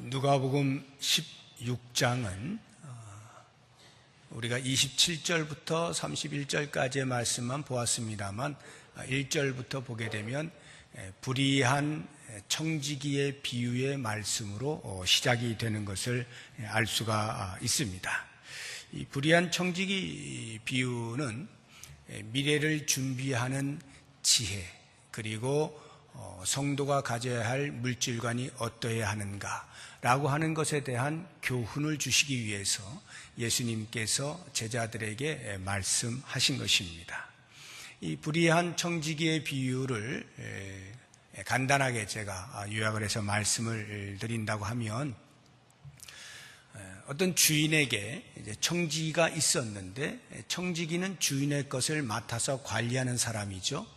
누가복음 16장은 우리가 27절부터 31절까지의 말씀만 보았습니다만 1절부터 보게 되면 불의한 청지기의 비유의 말씀으로 시작이 되는 것을 알 수가 있습니다. 이 불의한 청지기 비유는 미래를 준비하는 지혜, 그리고 성도가 가져야 할 물질관이 어떠해야 하는가라고 하는 것에 대한 교훈을 주시기 위해서 예수님께서 제자들에게 말씀하신 것입니다. 이 불의한 청지기의 비유를 간단하게 제가 요약을 해서 말씀을 드린다고 하면, 어떤 주인에게 이제 청지기가 있었는데, 청지기는 주인의 것을 맡아서 관리하는 사람이죠.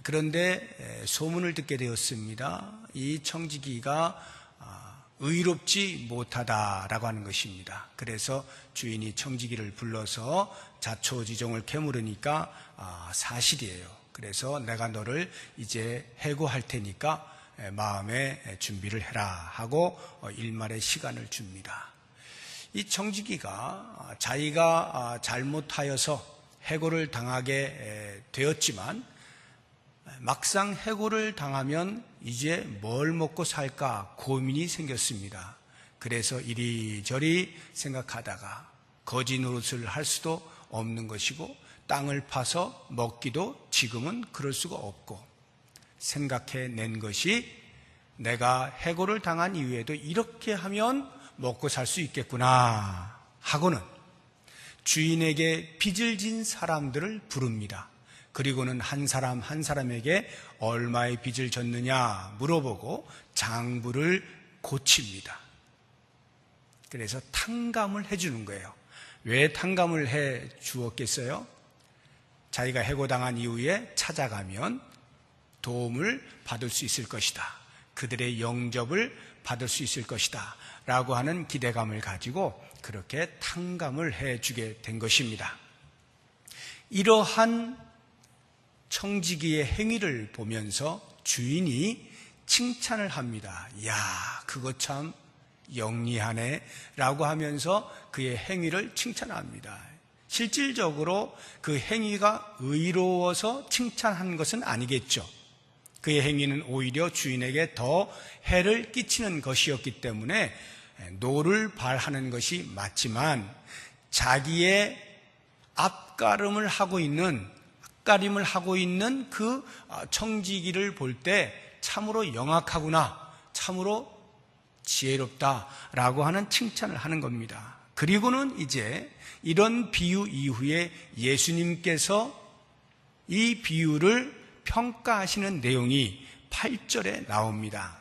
그런데 소문을 듣게 되었습니다. 이 청지기가 의롭지 못하다라고 하는 것입니다. 그래서 주인이 청지기를 불러서 자초지종을 캐물으니까 사실이에요. 그래서 내가 너를 이제 해고할 테니까 마음의 준비를 해라 하고 일말의 시간을 줍니다. 이 청지기가 자기가 잘못하여서 해고를 당하게 되었지만, 막상 해고를 당하면 이제 뭘 먹고 살까 고민이 생겼습니다. 그래서 이리저리 생각하다가 거지 노릇을 할 수도 없는 것이고, 땅을 파서 먹기도 지금은 그럴 수가 없고, 생각해낸 것이 내가 해고를 당한 이후에도 이렇게 하면 먹고 살 수 있겠구나 하고는 주인에게 빚을 진 사람들을 부릅니다. 그리고는 한 사람 한 사람에게 얼마의 빚을 졌느냐 물어보고 장부를 고칩니다. 그래서 탕감을 해주는 거예요. 왜 탕감을 해 주었겠어요? 자기가 해고당한 이후에 찾아가면 도움을 받을 수 있을 것이다, 그들의 영접을 받을 수 있을 것이다 라고 하는 기대감을 가지고 그렇게 탕감을 해주게 된 것입니다. 이러한 청지기의 행위를 보면서 주인이 칭찬을 합니다. 야, 그거 참 영리하네 라고 하면서 그의 행위를 칭찬합니다. 실질적으로 그 행위가 의로워서 칭찬한 것은 아니겠죠. 그의 행위는 오히려 주인에게 더 해를 끼치는 것이었기 때문에 노를 발하는 것이 맞지만, 자기의 앞가림을 하고 있는 그 청지기를 볼 때 참으로 영악하구나, 참으로 지혜롭다라고 하는 칭찬을 하는 겁니다. 그리고는 이제 이런 비유 이후에 예수님께서 이 비유를 평가하시는 내용이 8절에 나옵니다.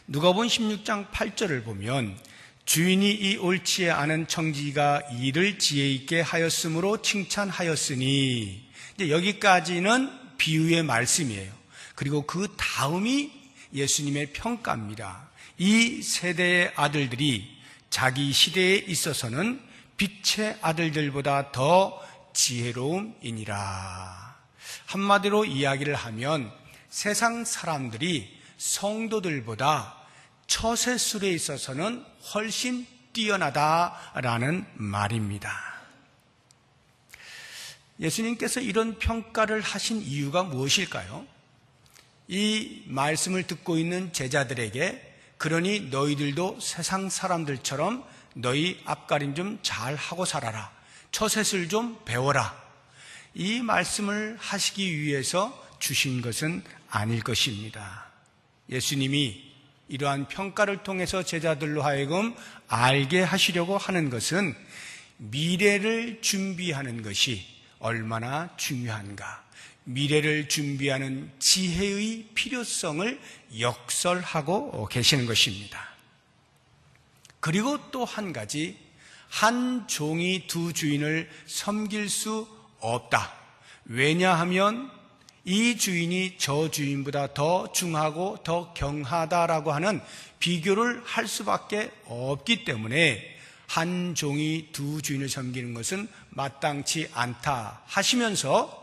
누가복음 16장 8절을 보면, 주인이 이 옳지 않은 청지기가 일을 지혜 있게 하였으므로 칭찬하였으니, 이제 여기까지는 비유의 말씀이에요. 그리고 그 다음이 예수님의 평가입니다. 이 세대의 아들들이 자기 시대에 있어서는 빛의 아들들보다 더 지혜로움이니라. 한마디로 이야기를 하면 세상 사람들이 성도들보다 처세술에 있어서는 훨씬 뛰어나다라는 말입니다. 예수님께서 이런 평가를 하신 이유가 무엇일까요? 이 말씀을 듣고 있는 제자들에게, 그러니 너희들도 세상 사람들처럼 너희 앞가림 좀 잘하고 살아라, 처세술 좀 배워라, 이 말씀을 하시기 위해서 주신 것은 아닐 것입니다. 예수님이 이러한 평가를 통해서 제자들로 하여금 알게 하시려고 하는 것은 미래를 준비하는 것이 얼마나 중요한가, 미래를 준비하는 지혜의 필요성을 역설하고 계시는 것입니다. 그리고 또 한 가지, 한 종이 두 주인을 섬길 수 없다. 왜냐하면 이 주인이 저 주인보다 더 중하고 더 경하다라고 하는 비교를 할 수밖에 없기 때문에 한 종이 두 주인을 섬기는 것은 마땅치 않다 하시면서,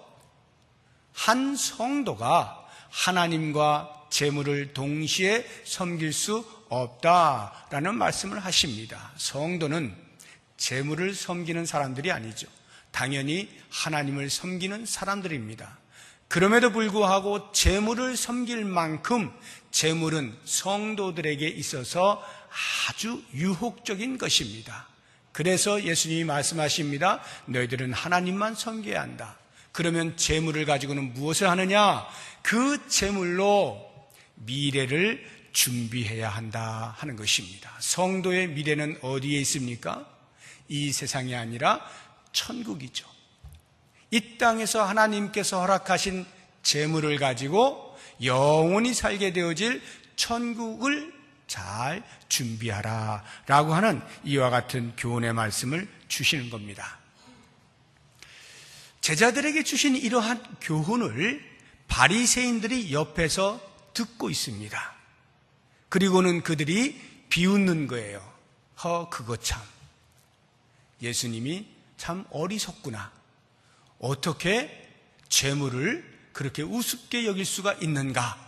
한 성도가 하나님과 재물을 동시에 섬길 수 없다라는 말씀을 하십니다. 성도는 재물을 섬기는 사람들이 아니죠. 당연히 하나님을 섬기는 사람들입니다. 그럼에도 불구하고 재물을 섬길 만큼 재물은 성도들에게 있어서 아주 유혹적인 것입니다. 그래서 예수님이 말씀하십니다. 너희들은 하나님만 섬겨야 한다. 그러면 재물을 가지고는 무엇을 하느냐? 그 재물로 미래를 준비해야 한다 하는 것입니다. 성도의 미래는 어디에 있습니까? 이 세상이 아니라 천국이죠. 이 땅에서 하나님께서 허락하신 재물을 가지고 영원히 살게 되어질 천국을 잘 준비하라 라고 하는 이와 같은 교훈의 말씀을 주시는 겁니다. 제자들에게 주신 이러한 교훈을 바리새인들이 옆에서 듣고 있습니다. 그리고는 그들이 비웃는 거예요. 그거 참, 예수님이 참 어리석구나. 어떻게 재물을 그렇게 우습게 여길 수가 있는가?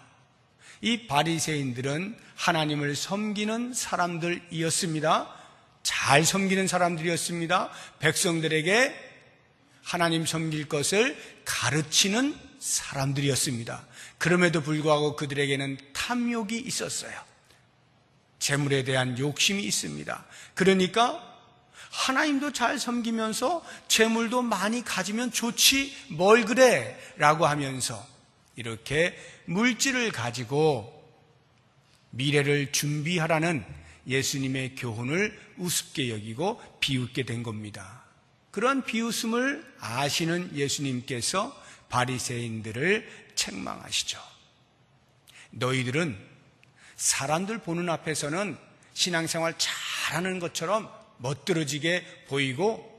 이 바리새인들은 하나님을 섬기는 사람들이었습니다. 잘 섬기는 사람들이었습니다. 백성들에게 하나님 섬길 것을 가르치는 사람들이었습니다. 그럼에도 불구하고 그들에게는 탐욕이 있었어요. 재물에 대한 욕심이 있습니다. 그러니까 하나님도 잘 섬기면서 재물도 많이 가지면 좋지 뭘 그래 라고 하면서 이렇게 물질을 가지고 미래를 준비하라는 예수님의 교훈을 우습게 여기고 비웃게 된 겁니다. 그런 비웃음을 아시는 예수님께서 바리새인들을 책망하시죠. 너희들은 사람들 보는 앞에서는 신앙생활 잘하는 것처럼 멋들어지게 보이고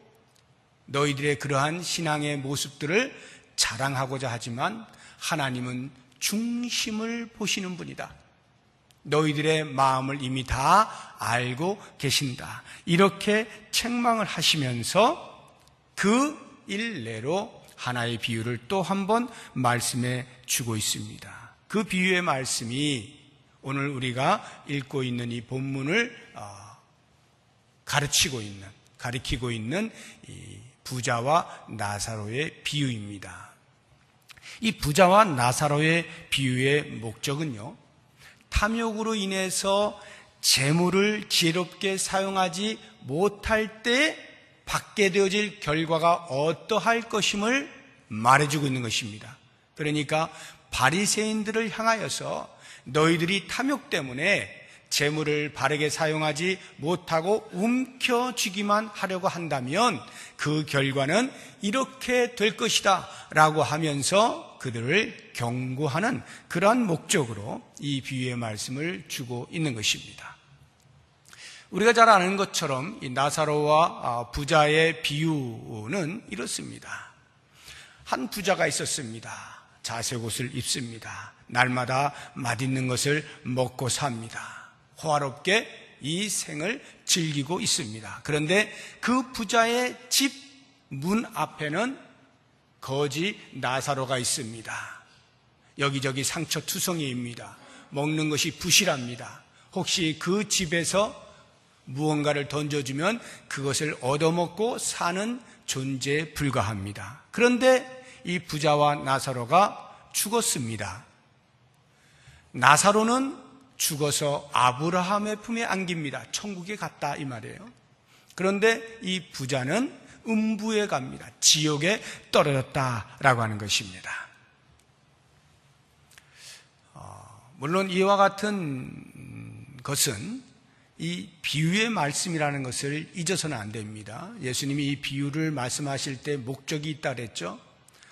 너희들의 그러한 신앙의 모습들을 자랑하고자 하지만 하나님은 중심을 보시는 분이다. 너희들의 마음을 이미 다 알고 계신다. 이렇게 책망을 하시면서 그 일례로 하나의 비유를 또 한 번 말씀해 주고 있습니다. 그 비유의 말씀이 오늘 우리가 읽고 있는 이 본문을 가리키고 있는 이 부자와 나사로의 비유입니다. 이 부자와 나사로의 비유의 목적은요, 탐욕으로 인해서 재물을 지혜롭게 사용하지 못할 때 받게 되어질 결과가 어떠할 것임을 말해주고 있는 것입니다. 그러니까 바리새인들을 향하여서 너희들이 탐욕 때문에 재물을 바르게 사용하지 못하고 움켜쥐기만 하려고 한다면 그 결과는 이렇게 될 것이다 라고 하면서 그들을 경고하는 그러한 목적으로 이 비유의 말씀을 주고 있는 것입니다. 우리가 잘 아는 것처럼 이 나사로와 부자의 비유는 이렇습니다. 한 부자가 있었습니다. 자색 옷을 입습니다. 날마다 맛있는 것을 먹고 삽니다. 호화롭게 이 생을 즐기고 있습니다. 그런데 그 부자의 집 문 앞에는 거지 나사로가 있습니다. 여기저기 상처투성이입니다. 먹는 것이 부실합니다. 혹시 그 집에서 무언가를 던져주면 그것을 얻어먹고 사는 존재에 불과합니다. 그런데 이 부자와 나사로가 죽었습니다. 나사로는 죽어서 아브라함의 품에 안깁니다. 천국에 갔다 이 말이에요. 그런데 이 부자는 음부에 갑니다. 지옥에 떨어졌다라고 하는 것입니다. 물론 이와 같은 것은 이 비유의 말씀이라는 것을 잊어서는 안 됩니다. 예수님이 이 비유를 말씀하실 때 목적이 있다 그랬죠.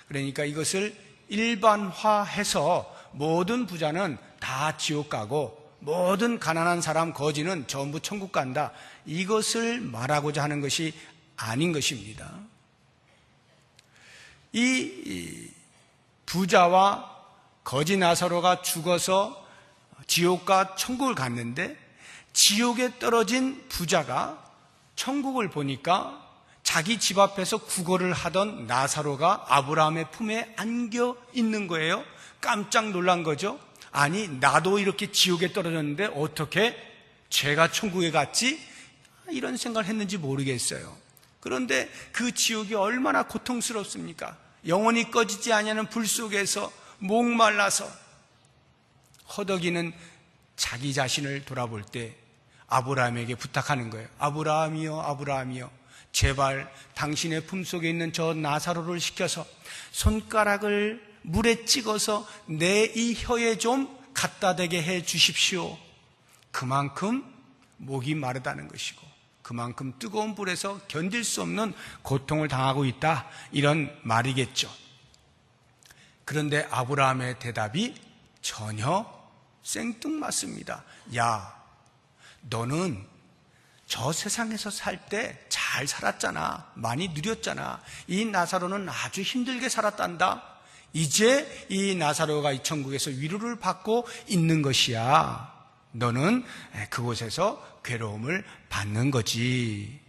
그러니까 이것을 일반화해서 모든 부자는 다 지옥 가고 모든 가난한 사람 거지는 전부 천국 간다, 이것을 말하고자 하는 것이 아닌 것입니다. 이 부자와 거지 나사로가 죽어서 지옥과 천국을 갔는데 지옥에 떨어진 부자가 천국을 보니까 자기 집 앞에서 구걸을 하던 나사로가 아브라함의 품에 안겨 있는 거예요. 깜짝 놀란 거죠. 아니, 나도 이렇게 지옥에 떨어졌는데 어떻게 죄가 천국에 갔지? 이런 생각을 했는지 모르겠어요. 그런데 그 지옥이 얼마나 고통스럽습니까? 영원히 꺼지지 아니하는 불 속에서 목말라서 허덕이는 자기 자신을 돌아볼 때 아브라함에게 부탁하는 거예요. 아브라함이여, 아브라함이여, 제발 당신의 품속에 있는 저 나사로를 시켜서 손가락을 물에 찍어서 내 이 혀에 좀 갖다 대게 해 주십시오. 그만큼 목이 마르다는 것이고 그만큼 뜨거운 불에서 견딜 수 없는 고통을 당하고 있다, 이런 말이겠죠. 그런데 아브라함의 대답이 전혀 생뚱맞습니다. 야, 너는 저 세상에서 살 때 잘 살았잖아. 많이 누렸잖아. 이 나사로는 아주 힘들게 살았단다. 이제 이 나사로가 이 천국에서 위로를 받고 있는 것이야. 너는 그곳에서 괴로움을 받는 거지.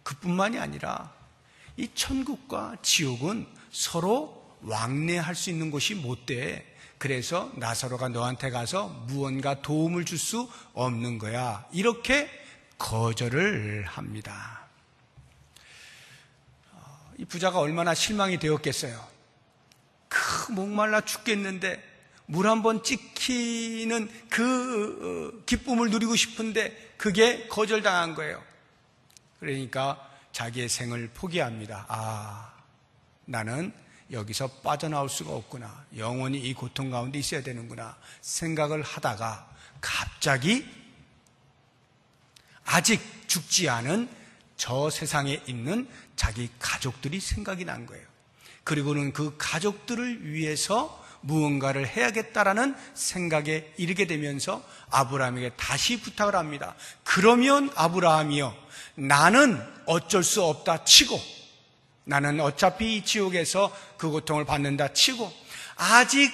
그뿐만이 아니라 이 천국과 지옥은 서로 왕래할 수 있는 곳이 못 돼. 그래서 나사로가 너한테 가서 무언가 도움을 줄 수 없는 거야. 이렇게 거절을 합니다. 이 부자가 얼마나 실망이 되었겠어요. 목말라 죽겠는데 물 한번 찍히는 그 기쁨을 누리고 싶은데 그게 거절당한 거예요. 그러니까 자기의 생을 포기합니다. 나는 여기서 빠져나올 수가 없구나. 영원히 이 고통 가운데 있어야 되는구나 생각을 하다가 갑자기 아직 죽지 않은 저 세상에 있는 자기 가족들이 생각이 난 거예요. 그리고는 그 가족들을 위해서 무언가를 해야겠다라는 생각에 이르게 되면서 아브라함에게 다시 부탁을 합니다. 그러면 아브라함이여, 나는 어쩔 수 없다 치고, 나는 어차피 이 지옥에서 그 고통을 받는다 치고, 아직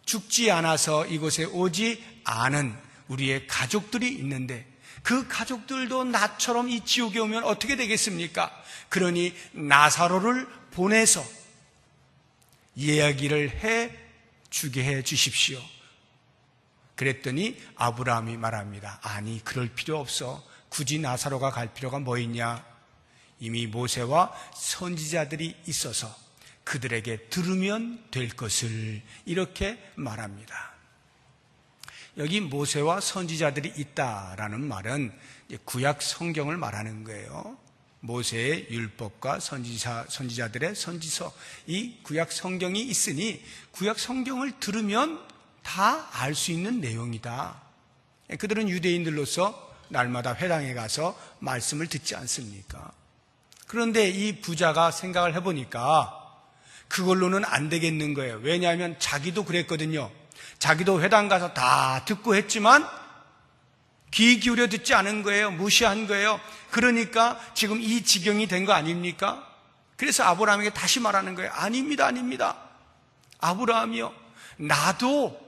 죽지 않아서 이곳에 오지 않은 우리의 가족들이 있는데 그 가족들도 나처럼 이 지옥에 오면 어떻게 되겠습니까? 그러니 나사로를 보내서 이야기를 해 주게 해 주십시오. 그랬더니 아브라함이 말합니다. 아니, 그럴 필요 없어. 굳이 나사로가 갈 필요가 뭐 있냐? 이미 모세와 선지자들이 있어서 그들에게 들으면 될 것을, 이렇게 말합니다. 여기 모세와 선지자들이 있다라는 말은 구약 성경을 말하는 거예요. 모세의 율법과 선지자들의 선지서, 이 구약 성경이 있으니 구약 성경을 들으면 다 알 수 있는 내용이다. 그들은 유대인들로서 날마다 회당에 가서 말씀을 듣지 않습니까? 그런데 이 부자가 생각을 해보니까 그걸로는 안 되겠는 거예요. 왜냐하면 자기도 그랬거든요. 자기도 회당 가서 다 듣고 했지만 귀 기울여 듣지 않은 거예요. 무시한 거예요. 그러니까 지금 이 지경이 된 거 아닙니까? 그래서 아브라함에게 다시 말하는 거예요. 아닙니다, 아닙니다. 아브라함이요, 나도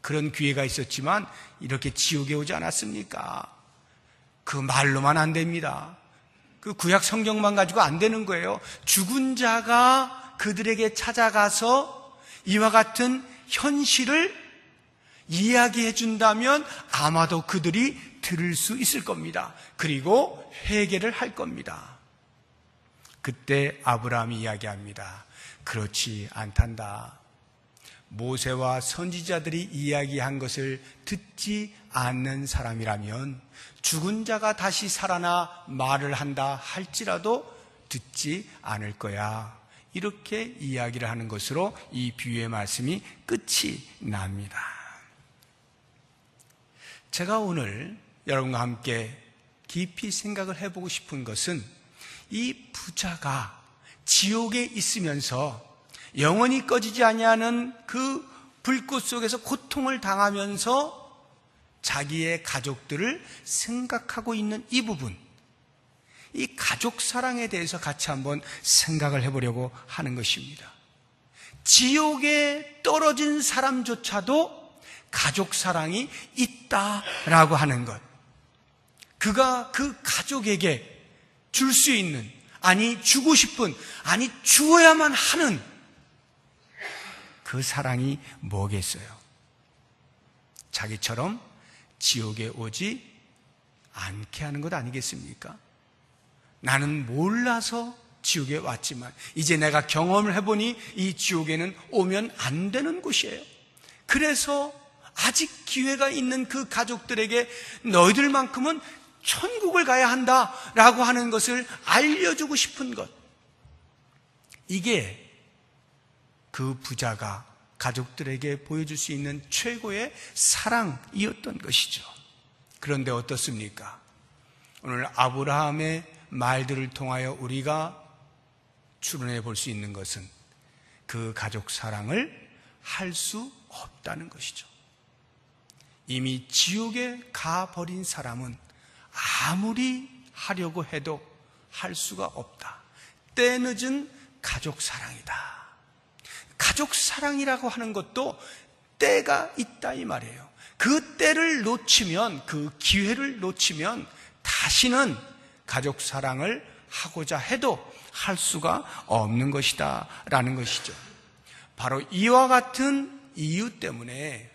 그런 기회가 있었지만 이렇게 지옥에 오지 않았습니까? 그 말로만 안 됩니다. 그 구약 성경만 가지고 안 되는 거예요. 죽은 자가 그들에게 찾아가서 이와 같은 현실을 이야기해 준다면 아마도 그들이 들을 수 있을 겁니다. 그리고 회개를 할 겁니다. 그때 아브라함이 이야기합니다. 그렇지 않단다. 모세와 선지자들이 이야기한 것을 듣지 않는 사람이라면 죽은 자가 다시 살아나 말을 한다 할지라도 듣지 않을 거야. 이렇게 이야기를 하는 것으로 이 비유의 말씀이 끝이 납니다. 제가 오늘 여러분과 함께 깊이 생각을 해보고 싶은 것은 이 부자가 지옥에 있으면서 영원히 꺼지지 아니하는 그 불꽃 속에서 고통을 당하면서 자기의 가족들을 생각하고 있는 이 부분, 이 가족 사랑에 대해서 같이 한번 생각을 해보려고 하는 것입니다. 지옥에 떨어진 사람조차도 가족 사랑이 있다라고 하는 것, 그가 그 가족에게 줄 수 있는, 아니 주고 싶은, 아니 주어야만 하는 그 사랑이 뭐겠어요? 자기처럼 지옥에 오지 않게 하는 것 아니겠습니까? 나는 몰라서 지옥에 왔지만 이제 내가 경험을 해보니 이 지옥에는 오면 안 되는 곳이에요. 그래서 아직 기회가 있는 그 가족들에게 너희들만큼은 천국을 가야 한다라고 하는 것을 알려주고 싶은 것, 이게 그 부자가 가족들에게 보여줄 수 있는 최고의 사랑이었던 것이죠. 그런데 어떻습니까? 오늘 아브라함의 말들을 통하여 우리가 추론해 볼 수 있는 것은 그 가족 사랑을 할 수 없다는 것이죠. 이미 지옥에 가버린 사람은 아무리 하려고 해도 할 수가 없다. 때늦은 가족 사랑이다. 가족 사랑이라고 하는 것도 때가 있다 이 말이에요. 그 때를 놓치면, 그 기회를 놓치면 다시는 가족 사랑을 하고자 해도 할 수가 없는 것이다 라는 것이죠. 바로 이와 같은 이유 때문에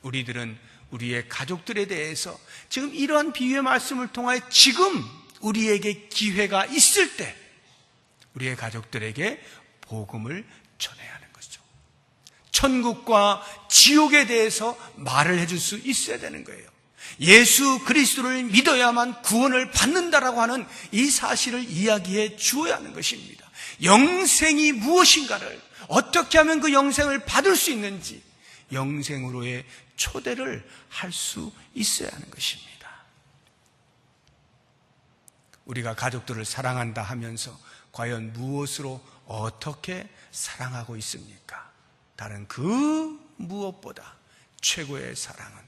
우리들은 우리의 가족들에 대해서 지금 이러한 비유의 말씀을 통하여 지금 우리에게 기회가 있을 때 우리의 가족들에게 복음을 전해야 하는 것이죠. 천국과 지옥에 대해서 말을 해줄 수 있어야 되는 거예요. 예수 그리스도를 믿어야만 구원을 받는다라고 하는 이 사실을 이야기해 주어야 하는 것입니다. 영생이 무엇인가를, 어떻게 하면 그 영생을 받을 수 있는지 영생으로의 초대를 할 수 있어야 하는 것입니다. 우리가 가족들을 사랑한다 하면서 과연 무엇으로 어떻게 사랑하고 있습니까? 다른 그 무엇보다 최고의 사랑은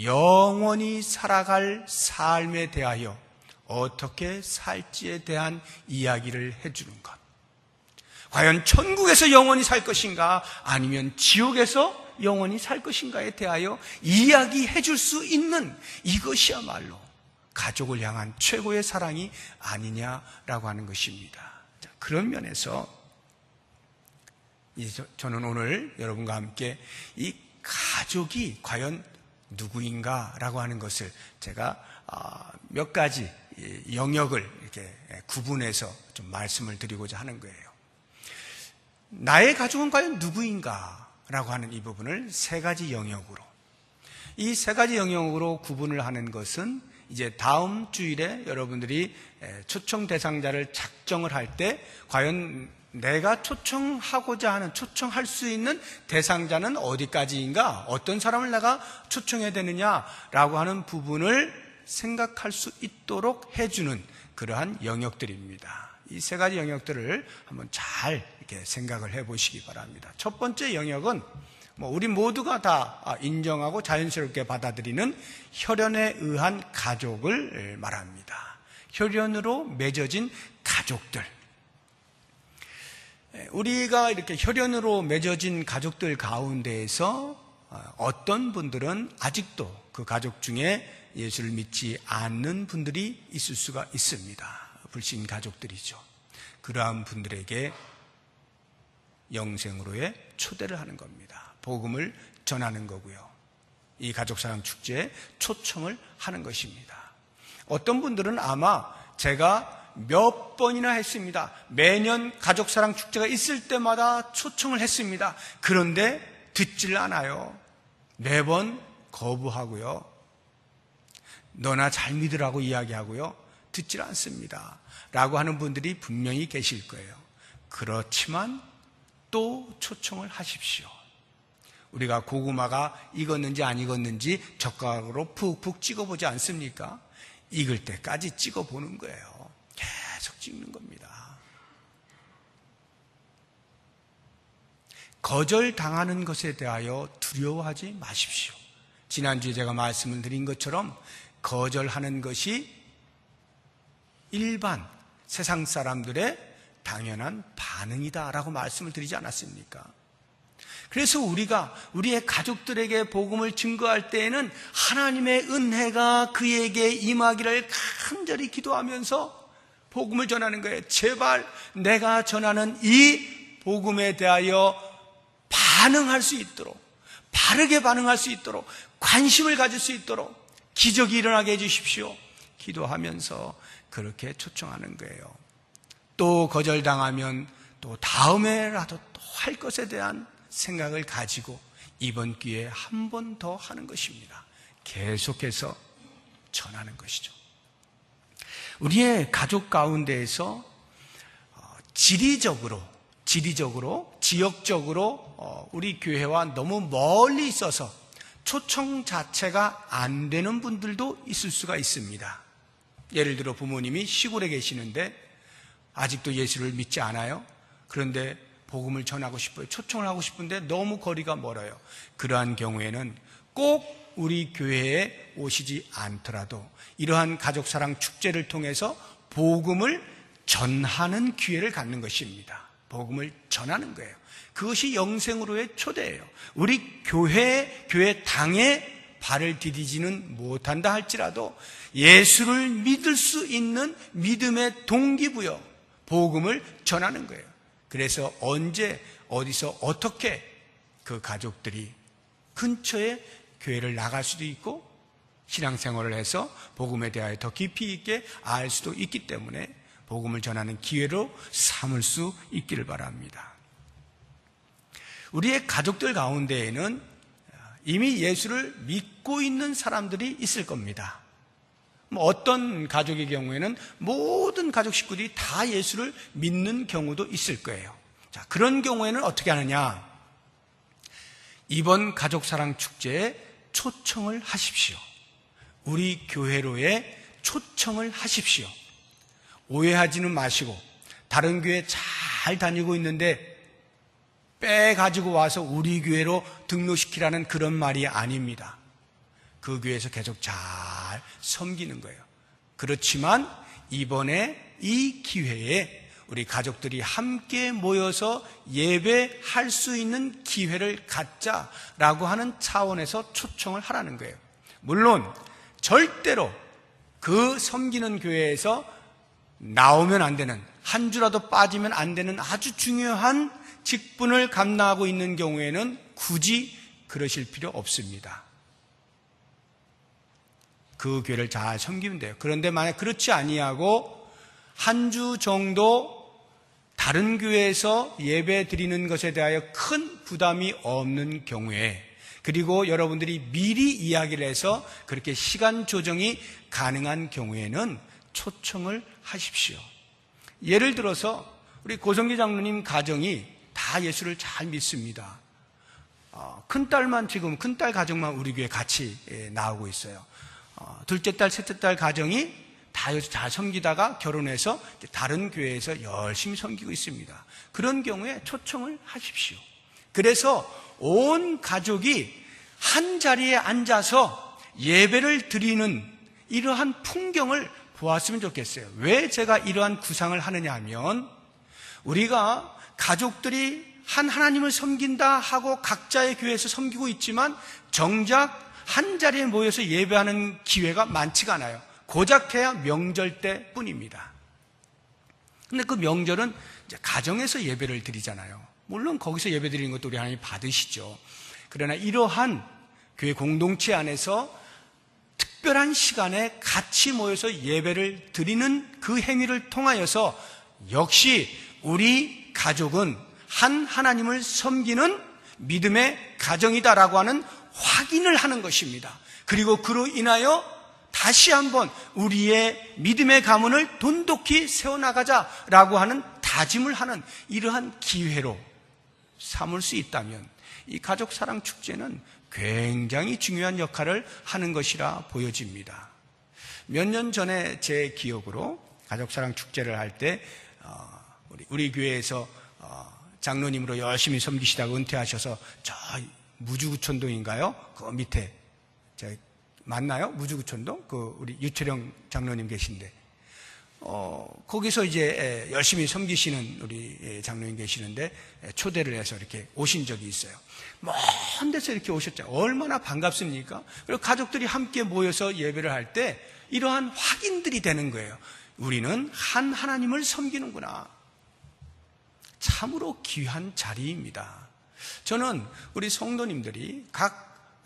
영원히 살아갈 삶에 대하여 어떻게 살지에 대한 이야기를 해주는 것. 과연 천국에서 영원히 살 것인가 아니면 지옥에서 영원히 살 것인가에 대하여 이야기해 줄 수 있는 이것이야말로 가족을 향한 최고의 사랑이 아니냐라고 하는 것입니다. 그런 면에서 저는 오늘 여러분과 함께 이 가족이 과연 누구인가라고 하는 것을 제가 몇 가지 영역을 이렇게 구분해서 좀 말씀을 드리고자 하는 거예요. 나의 가족은 과연 누구인가라고 하는 이 부분을 세 가지 영역으로, 이 세 가지 영역으로 구분을 하는 것은 이제 다음 주일에 여러분들이 초청 대상자를 작정을 할 때 과연 내가 초청하고자 하는, 초청할 수 있는 대상자는 어디까지인가, 어떤 사람을 내가 초청해야 되느냐라고 하는 부분을 생각할 수 있도록 해주는 그러한 영역들입니다. 이 세 가지 영역들을 한번 잘 이렇게 생각을 해보시기 바랍니다. 첫 번째 영역은 우리 모두가 다 인정하고 자연스럽게 받아들이는 혈연에 의한 가족을 말합니다. 혈연으로 맺어진 가족들. 우리가 이렇게 혈연으로 맺어진 가족들 가운데에서 어떤 분들은 아직도 그 가족 중에 예수를 믿지 않는 분들이 있을 수가 있습니다. 불신 가족들이죠. 그러한 분들에게 영생으로의 초대를 하는 겁니다. 복음을 전하는 거고요. 이 가족사랑 축제에 초청을 하는 것입니다. 어떤 분들은 아마 제가 몇 번이나 했습니다. 매년 가족사랑 축제가 있을 때마다 초청을 했습니다. 그런데 듣질 않아요. 매번 거부하고요. 너나 잘 믿으라고 이야기하고요. 듣질 않습니다. 라고 하는 분들이 분명히 계실 거예요. 그렇지만 또 초청을 하십시오. 우리가 고구마가 익었는지 안 익었는지 젓가락으로 푹푹 찍어보지 않습니까? 익을 때까지 찍어보는 거예요. 계속 찍는 겁니다. 거절당하는 것에 대하여 두려워하지 마십시오. 지난주에 제가 말씀을 드린 것처럼 거절하는 것이 일반 세상 사람들의 당연한 반응이다라고 말씀을 드리지 않았습니까? 그래서 우리가 우리의 가족들에게 복음을 증거할 때에는 하나님의 은혜가 그에게 임하기를 간절히 기도하면서 복음을 전하는 거예요. 제발 내가 전하는 이 복음에 대하여 반응할 수 있도록, 바르게 반응할 수 있도록, 관심을 가질 수 있도록 기적이 일어나게 해주십시오. 기도하면서 그렇게 초청하는 거예요. 또 거절당하면 또 다음에라도 또 할 것에 대한 생각을 가지고 이번 기회에 한 번 더 하는 것입니다. 계속해서 전하는 것이죠. 우리의 가족 가운데에서 지리적으로, 지역적으로 우리 교회와 너무 멀리 있어서 초청 자체가 안 되는 분들도 있을 수가 있습니다. 예를 들어 부모님이 시골에 계시는데 아직도 예수를 믿지 않아요. 그런데 복음을 전하고 싶어요. 초청을 하고 싶은데 너무 거리가 멀어요. 그러한 경우에는 꼭 우리 교회에 오시지 않더라도 이러한 가족사랑 축제를 통해서 복음을 전하는 기회를 갖는 것입니다. 복음을 전하는 거예요. 그것이 영생으로의 초대예요. 우리 교회 당에 발을 디디지는 못한다 할지라도 예수를 믿을 수 있는 믿음의 동기부여, 복음을 전하는 거예요. 그래서 언제 어디서 어떻게 그 가족들이 근처에 교회를 나갈 수도 있고 신앙생활을 해서 복음에 대하여 더 깊이 있게 알 수도 있기 때문에 복음을 전하는 기회로 삼을 수 있기를 바랍니다. 우리의 가족들 가운데에는 이미 예수를 믿고 있는 사람들이 있을 겁니다. 어떤 가족의 경우에는 모든 가족 식구들이 다 예수를 믿는 경우도 있을 거예요. 자, 그런 경우에는 어떻게 하느냐? 이번 가족사랑 축제에 초청을 하십시오. 우리 교회로에 초청을 하십시오. 오해하지는 마시고 다른 교회 잘 다니고 있는데 빼가지고 와서 우리 교회로 등록시키라는 그런 말이 아닙니다. 그 교회에서 계속 잘 섬기는 거예요. 그렇지만 이번에 이 기회에 우리 가족들이 함께 모여서 예배할 수 있는 기회를 갖자라고 하는 차원에서 초청을 하라는 거예요. 물론 절대로 그 섬기는 교회에서 나오면 안 되는, 한 주라도 빠지면 안 되는 아주 중요한 직분을 감당하고 있는 경우에는 굳이 그러실 필요 없습니다. 그 교회를 잘 섬기면 돼요. 그런데 만약 그렇지 아니하고 한 주 정도 다른 교회에서 예배 드리는 것에 대하여 큰 부담이 없는 경우에, 그리고 여러분들이 미리 이야기를 해서 그렇게 시간 조정이 가능한 경우에는 초청을 하십시오. 예를 들어서 우리 고성기 장로님 가정이 다 예수를 잘 믿습니다. 큰딸만 지금, 큰딸 가정만 우리 교회 같이 나오고 있어요. 둘째 딸, 셋째 딸 가정이 다 여기서 잘 섬기다가 결혼해서 다른 교회에서 열심히 섬기고 있습니다. 그런 경우에 초청을 하십시오. 그래서 온 가족이 한 자리에 앉아서 예배를 드리는 이러한 풍경을 보았으면 좋겠어요. 왜 제가 이러한 구상을 하느냐 하면, 우리가 가족들이 한 하나님을 섬긴다 하고 각자의 교회에서 섬기고 있지만 정작 한 자리에 모여서 예배하는 기회가 많지가 않아요. 고작해야 명절 때뿐입니다. 근데 그 명절은 이제 가정에서 예배를 드리잖아요. 물론 거기서 예배 드리는 것도 우리 하나님 받으시죠. 그러나 이러한 교회 공동체 안에서 특별한 시간에 같이 모여서 예배를 드리는 그 행위를 통하여서 역시 우리 가족은 한 하나님을 섬기는 믿음의 가정이다라고 하는 확인을 하는 것입니다. 그리고 그로 인하여 다시 한번 우리의 믿음의 가문을 돈독히 세워나가자라고 하는 다짐을 하는 이러한 기회로 삼을 수 있다면 이 가족사랑 축제는 굉장히 중요한 역할을 하는 것이라 보여집니다. 몇 년 전에 제 기억으로 가족사랑 축제를 할 때 우리 교회에서 장로님으로 열심히 섬기시다가 은퇴하셔서 저 무주구촌동인가요? 그 밑에 맞나요? 무주구촌동? 그 우리 유철영 장로님 계신데 거기서 이제 열심히 섬기시는 우리 장로님 계시는데 초대를 해서 이렇게 오신 적이 있어요. 먼 데서 이렇게 오셨죠. 얼마나 반갑습니까? 그리고 가족들이 함께 모여서 예배를 할 때 이러한 확인들이 되는 거예요. 우리는 한 하나님을 섬기는구나. 참으로 귀한 자리입니다. 저는 우리 성도님들이 각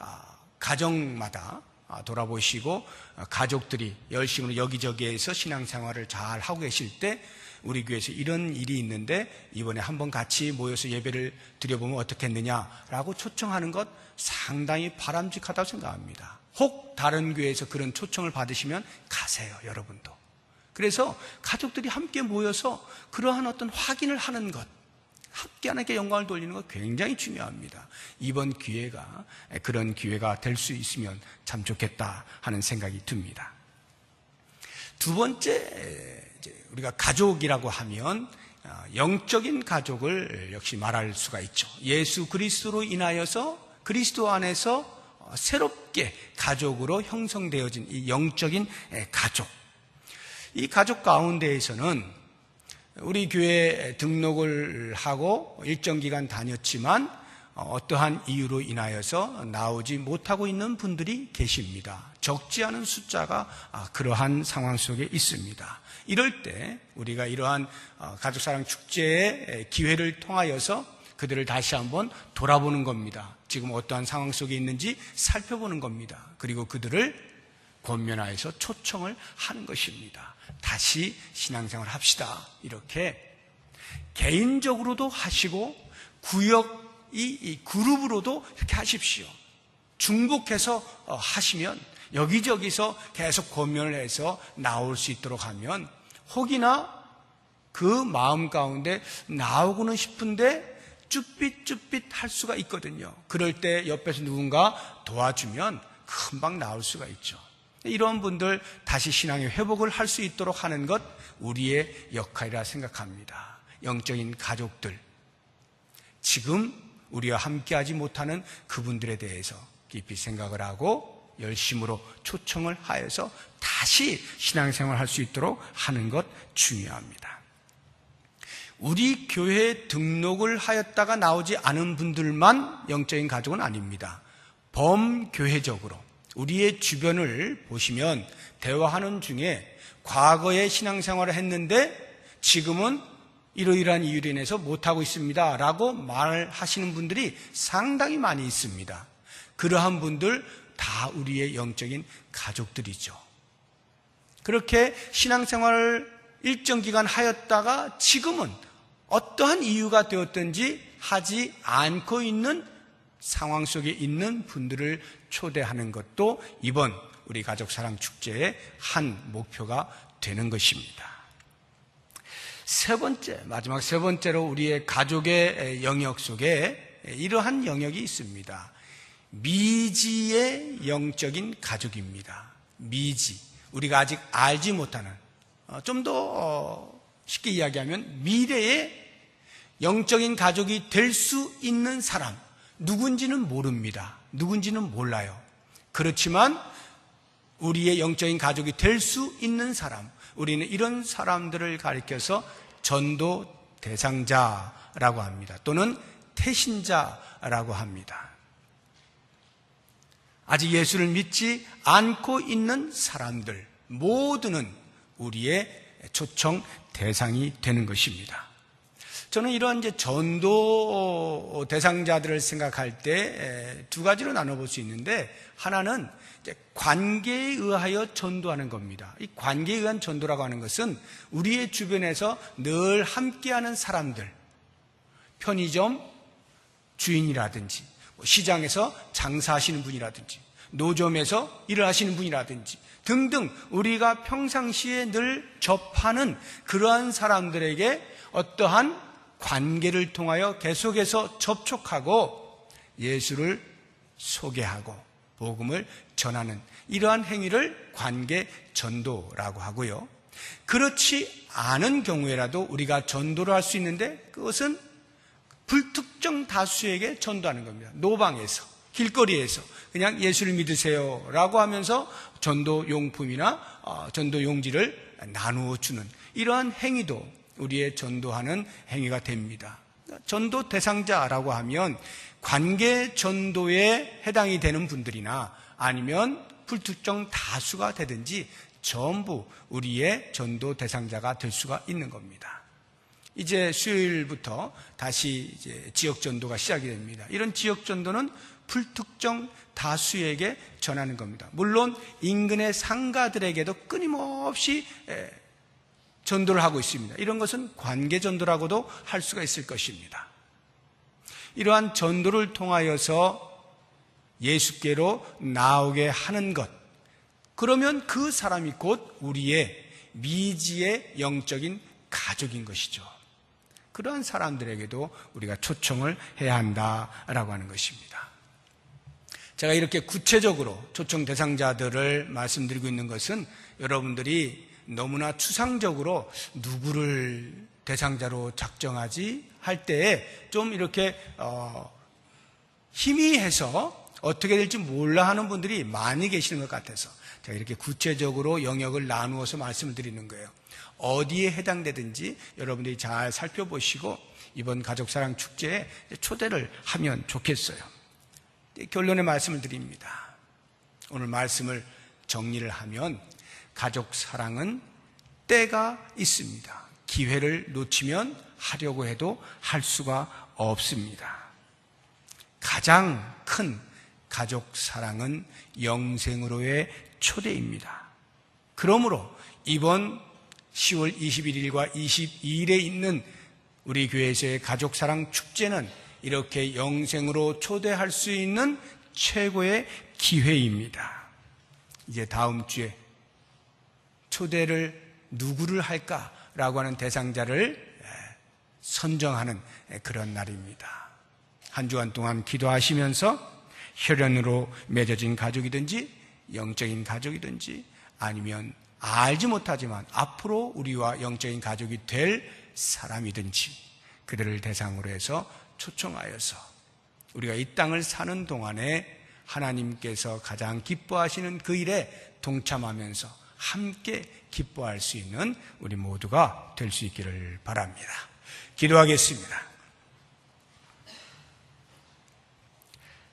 가정마다 돌아보시고 가족들이 열심으로 여기저기에서 신앙생활을 잘 하고 계실 때 우리 교회에서 이런 일이 있는데 이번에 한번 같이 모여서 예배를 드려보면 어떻겠느냐라고 초청하는 것 상당히 바람직하다고 생각합니다. 혹 다른 교회에서 그런 초청을 받으시면 가세요, 여러분도. 그래서 가족들이 함께 모여서 그러한 어떤 확인을 하는 것, 함께 하나님께 영광을 돌리는 것 굉장히 중요합니다. 이번 기회가 그런 기회가 될 수 있으면 참 좋겠다 하는 생각이 듭니다. 두 번째, 우리가 가족이라고 하면 영적인 가족을 역시 말할 수가 있죠. 예수 그리스도로 인하여서 그리스도 안에서 새롭게 가족으로 형성되어진 이 영적인 가족. 이 가족 가운데에서는 우리 교회에 등록을 하고 일정 기간 다녔지만 어떠한 이유로 인하여서 나오지 못하고 있는 분들이 계십니다. 적지 않은 숫자가 그러한 상황 속에 있습니다. 이럴 때 우리가 이러한 가족사랑 축제의 기회를 통하여서 그들을 다시 한번 돌아보는 겁니다. 지금 어떠한 상황 속에 있는지 살펴보는 겁니다. 그리고 그들을 권면하여서 초청을 하는 것입니다. 다시 신앙생활 합시다. 이렇게 개인적으로도 하시고 이 그룹으로도 이렇게 하십시오. 중복해서 하시면 여기저기서 계속 권면을 해서 나올 수 있도록 하면 혹이나 그 마음 가운데 나오고는 싶은데 쭈삣쭈삣 할 수가 있거든요. 그럴 때 옆에서 누군가 도와주면 금방 나올 수가 있죠. 이런 분들 다시 신앙의 회복을 할 수 있도록 하는 것 우리의 역할이라 생각합니다. 영적인 가족들, 지금 우리와 함께하지 못하는 그분들에 대해서 깊이 생각을 하고 열심으로 초청을 하여서 다시 신앙생활을 할 수 있도록 하는 것 중요합니다. 우리 교회에 등록을 하였다가 나오지 않은 분들만 영적인 가족은 아닙니다. 범교회적으로 우리의 주변을 보시면 대화하는 중에 과거에 신앙생활을 했는데 지금은 이러이러한 이유로 인해서 못하고 있습니다 라고 말하시는 분들이 상당히 많이 있습니다. 그러한 분들 다 우리의 영적인 가족들이죠. 그렇게 신앙생활을 일정 기간 하였다가 지금은 어떠한 이유가 되었든지 하지 않고 있는 상황 속에 있는 분들을 초대하는 것도 이번 우리 가족사랑 축제의 한 목표가 되는 것입니다. 마지막 세 번째로 우리의 가족의 영역 속에 이러한 영역이 있습니다. 미지의 영적인 가족입니다. 미지, 우리가 아직 알지 못하는, 좀 더 쉽게 이야기하면 미래의 영적인 가족이 될 수 있는 사람, 누군지는 모릅니다. 누군지는 몰라요. 그렇지만 우리의 영적인 가족이 될 수 있는 사람, 우리는 이런 사람들을 가리켜서 전도 대상자라고 합니다. 또는 태신자라고 합니다. 아직 예수를 믿지 않고 있는 사람들 모두는 우리의 초청 대상이 되는 것입니다. 저는 이러한 전도 대상자들을 생각할 때 두 가지로 나눠볼 수 있는데, 하나는 관계에 의하여 전도하는 겁니다. 이 관계에 의한 전도라고 하는 것은 우리의 주변에서 늘 함께하는 사람들, 편의점 주인이라든지 시장에서 장사하시는 분이라든지 노점에서 일을 하시는 분이라든지 등등 우리가 평상시에 늘 접하는 그러한 사람들에게 어떠한 관계를 통하여 계속해서 접촉하고 예수를 소개하고 복음을 전하는 이러한 행위를 관계 전도라고 하고요. 그렇지 않은 경우에라도 우리가 전도를 할 수 있는데 그것은 불특정 다수에게 전도하는 겁니다. 노방에서, 길거리에서 그냥 예수를 믿으세요 라고 하면서 전도 용품이나 전도 용지를 나누어 주는 이러한 행위도 우리의 전도하는 행위가 됩니다. 전도 대상자라고 하면 관계 전도에 해당이 되는 분들이나 아니면 불특정 다수가 되든지 전부 우리의 전도 대상자가 될 수가 있는 겁니다. 이제 수요일부터 다시 이제 지역 전도가 시작이 됩니다. 이런 지역 전도는 불특정 다수에게 전하는 겁니다. 물론 인근의 상가들에게도 끊임없이 전도를 하고 있습니다. 이런 것은 관계 전도라고도 할 수가 있을 것입니다. 이러한 전도를 통하여서 예수께로 나오게 하는 것, 그러면 그 사람이 곧 우리의 미지의 영적인 가족인 것이죠. 그러한 사람들에게도 우리가 초청을 해야 한다라고 하는 것입니다. 제가 이렇게 구체적으로 초청 대상자들을 말씀드리고 있는 것은 여러분들이 너무나 추상적으로 누구를 대상자로 작정하지 할 때에 좀 이렇게 희미해서 어떻게 될지 몰라 하는 분들이 많이 계시는 것 같아서 제가 이렇게 구체적으로 영역을 나누어서 말씀을 드리는 거예요. 어디에 해당되든지 여러분들이 잘 살펴보시고 이번 가족사랑 축제에 초대를 하면 좋겠어요. 결론의 말씀을 드립니다. 오늘 말씀을 정리를 하면 가족사랑은 때가 있습니다. 기회를 놓치면 하려고 해도 할 수가 없습니다. 가장 큰 가족사랑은 영생으로의 초대입니다. 그러므로 이번 10월 21일과 22일에 있는 우리 교회에서의 가족사랑 축제는 이렇게 영생으로 초대할 수 있는 최고의 기회입니다. 이제 다음 주에 초대를 누구를 할까라고 하는 대상자를 선정하는 그런 날입니다. 한 주간 동안 기도하시면서 혈연으로 맺어진 가족이든지 영적인 가족이든지 아니면 알지 못하지만 앞으로 우리와 영적인 가족이 될 사람이든지 그들을 대상으로 해서 초청하여서 우리가 이 땅을 사는 동안에 하나님께서 가장 기뻐하시는 그 일에 동참하면서 함께 기뻐할 수 있는 우리 모두가 될 수 있기를 바랍니다. 기도하겠습니다.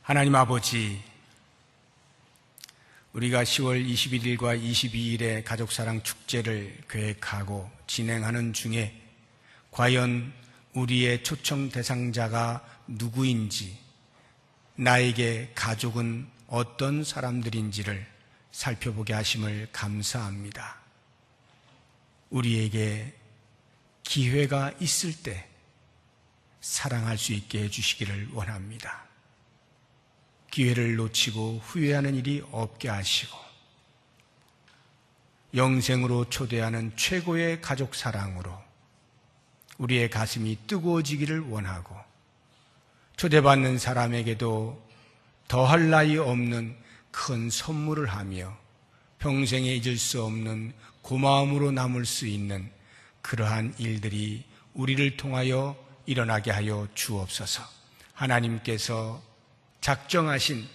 하나님 아버지, 우리가 10월 21일과 22일에 가족사랑 축제를 계획하고 진행하는 중에 과연 우리의 초청 대상자가 누구인지, 나에게 가족은 어떤 사람들인지를 살펴보게 하심을 감사합니다. 우리에게 기회가 있을 때 사랑할 수 있게 해주시기를 원합니다. 기회를 놓치고 후회하는 일이 없게 하시고 영생으로 초대하는 최고의 가족 사랑으로 우리의 가슴이 뜨거워지기를 원하고 초대받는 사람에게도 더할 나위 없는 큰 선물을 하며 평생에 잊을 수 없는 고마움으로 남을 수 있는 그러한 일들이 우리를 통하여 일어나게 하여 주옵소서. 하나님께서 작정하신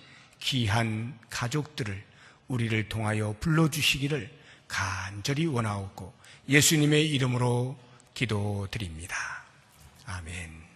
귀한 가족들을 우리를 통하여 불러주시기를 간절히 원하옵고 예수님의 이름으로 기도드립니다. 아멘.